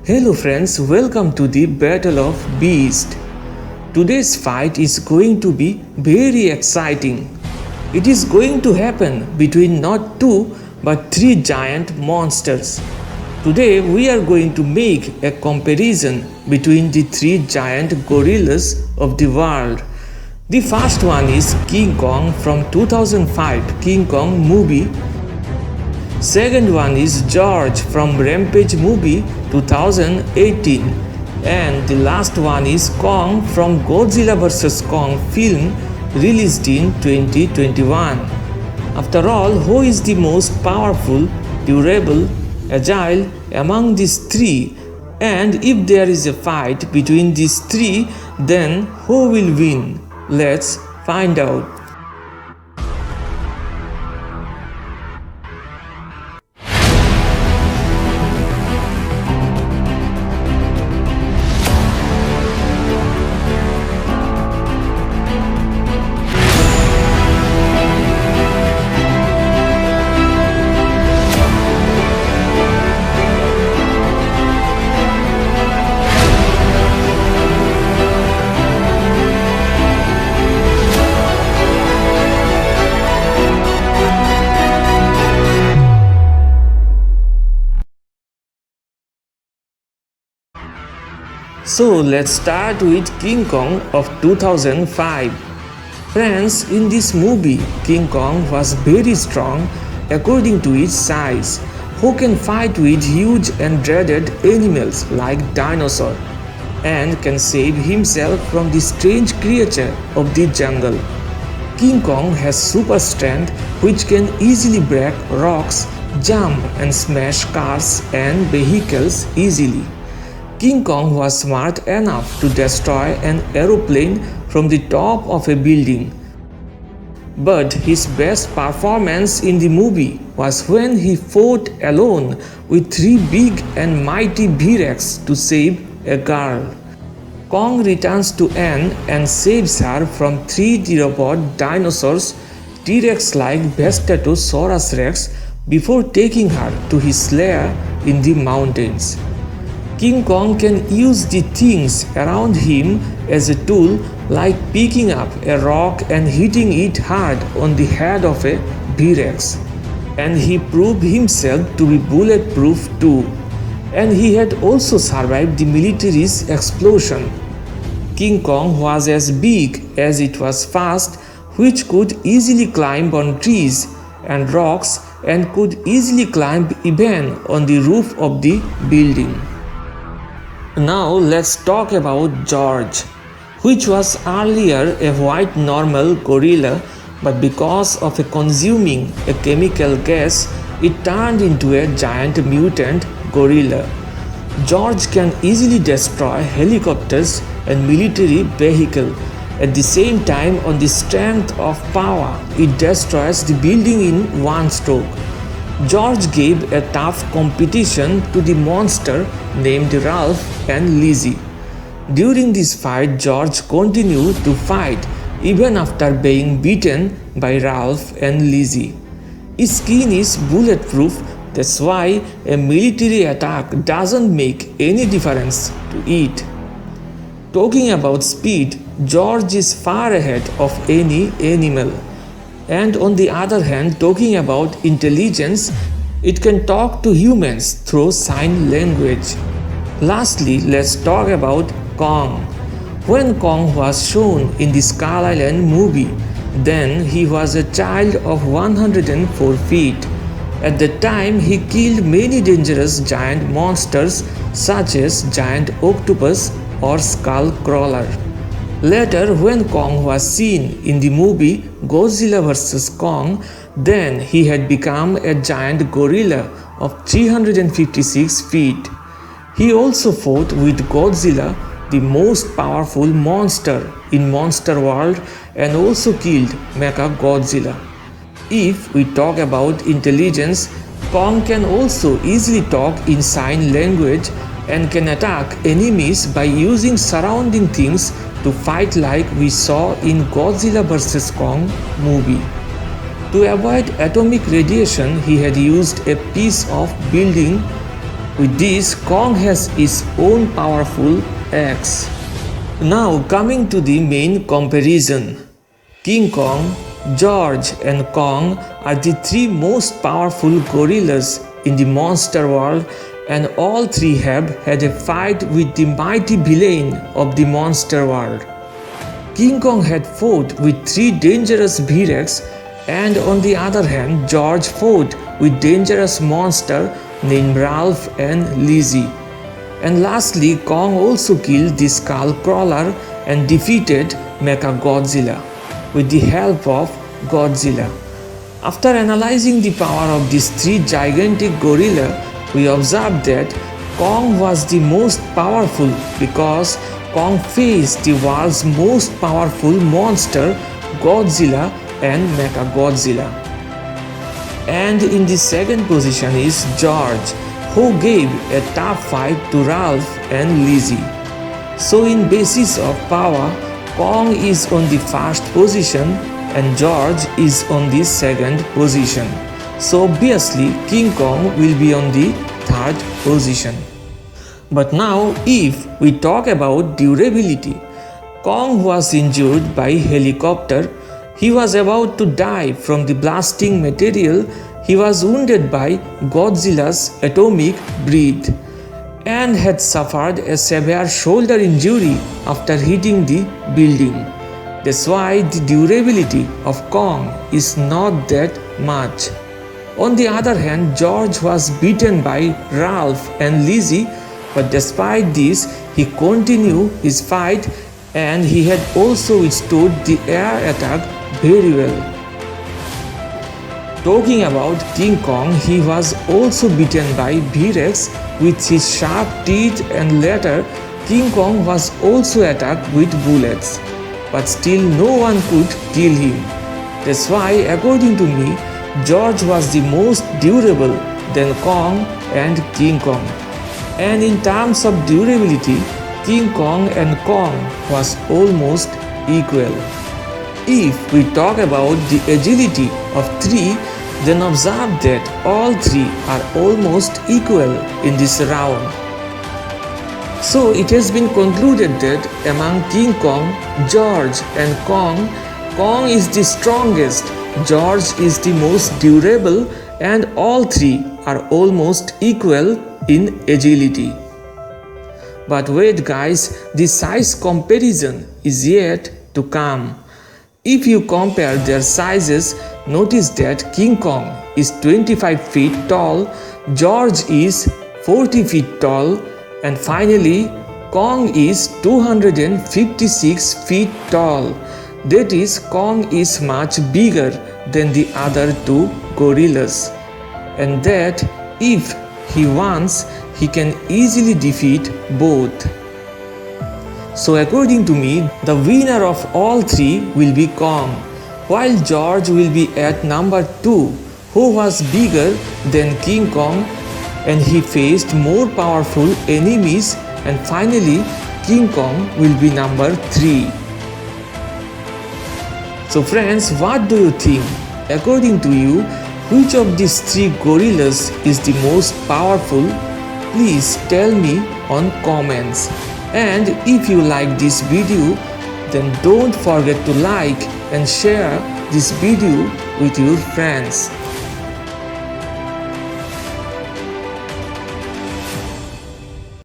Hello friends, welcome to the Battle of Beast. Today's fight is going to be very exciting. It is going to happen between not two but three giant monsters. Today we are going to make a comparison between the three giant gorillas of the world. The first one is King Kong from 2005 King Kong movie. Second one is George from Rampage movie 2018, and the last one is Kong from Godzilla vs Kong film released in 2021. After all, who is the most powerful, durable, agile among these three? And if there is a fight between these three, then who will win? Let's find out. So let's start with King Kong of 2005. Friends, in this movie, King Kong was very strong according to his size, who can fight with huge and dreaded animals like dinosaur, and can save himself from the strange creature of the jungle. King Kong has super strength which can easily break rocks, jump and smash cars and vehicles easily. King Kong was smart enough to destroy an aeroplane from the top of a building. But his best performance in the movie was when he fought alone with three big and mighty T-Rex to save a girl. Kong returns to Anne and saves her from three theropod dinosaurs, T-Rex like Vespetosaurus Rex, before taking her to his lair in the mountains. King Kong can use the things around him as a tool, like picking up a rock and hitting it hard on the head of a T-Rex. And he proved himself to be bulletproof too. And he had also survived the military's explosion. King Kong was as big as it was fast, which could easily climb on trees and rocks and could easily climb even on the roof of the building. Now let's talk about George, which was earlier a white normal gorilla, but because of consuming a chemical gas, it turned into a giant mutant gorilla. George can easily destroy helicopters and military vehicles. At the same time, on the strength of power, it destroys the building in one stroke. George gave a tough competition to the monster named Ralph and Lizzie. During this fight, George continued to fight even after being beaten by Ralph and Lizzie. His skin is bulletproof, that's why a military attack doesn't make any difference to it. Talking about speed, George is far ahead of any animal. And on the other hand, talking about intelligence, it can talk to humans through sign language. Lastly, let's talk about Kong. When Kong was shown in the Skull Island movie, then he was a child of 104 feet. At the time, he killed many dangerous giant monsters such as giant octopus or skull crawler. Later, when Kong was seen in the movie Godzilla vs Kong, then he had become a giant gorilla of 356 feet. He also fought with Godzilla, the most powerful monster in Monster World, and also killed Mechagodzilla. If we talk about intelligence, Kong can also easily talk in sign language and can attack enemies by using surrounding things to fight like we saw in Godzilla vs Kong movie. To avoid atomic radiation, he had used a piece of building With this, Kong has its own powerful axe. Now coming to the main comparison. King Kong, George and Kong are the three most powerful gorillas in the monster world, and all three have had a fight with the mighty villain of the monster world. King Kong had fought with three dangerous T-Rex, and on the other hand, George fought with dangerous monster named Ralph and Lizzie. And lastly, Kong also killed the Skull Crawler and defeated Mechagodzilla with the help of Godzilla. After analyzing the power of these three gigantic gorillas, we observed that Kong was the most powerful because Kong faced the world's most powerful monster, Godzilla and Mechagodzilla. And in the second position is George, who gave a tough fight to Ralph and Lizzie. So in basis of power, Kong is on the first position and George is on the second position. So obviously King Kong will be on the third position. But now if we talk about durability, Kong was injured by helicopter. He was about to die from the blasting material. He was wounded by Godzilla's atomic breath and had suffered a severe shoulder injury after hitting the building. That's why the durability of Kong is not that much. On the other hand, George was beaten by Ralph and Lizzie, but despite this, he continued his fight and he had also withstood the air attack very well. Talking about King Kong, he was also beaten by T-Rex with his sharp teeth, and later King Kong was also attacked with bullets. But still no one could kill him. That's why, according to me, George was the most durable than Kong and King Kong. And in terms of durability, King Kong and Kong was almost equal. If we talk about the agility of three, then observe that all three are almost equal in this round. So it has been concluded that among King Kong, George and Kong, Kong is the strongest, George is the most durable, and all three are almost equal in agility. But wait guys, the size comparison is yet to come. If you compare their sizes, notice that King Kong is 25 feet tall, George is 40 feet tall, and finally Kong is 256 feet tall. That is, Kong is much bigger than the other two gorillas, and that if he wants, he can easily defeat both. So according to me, the winner of all three will be Kong, while George will be at number 2, who was bigger than King Kong and he faced more powerful enemies, and finally King Kong will be number 3. So friends, what do you think? According to you, which of these three gorillas is the most powerful? Please tell me on comments. And if you like this video, then don't forget to like and share this video with your friends.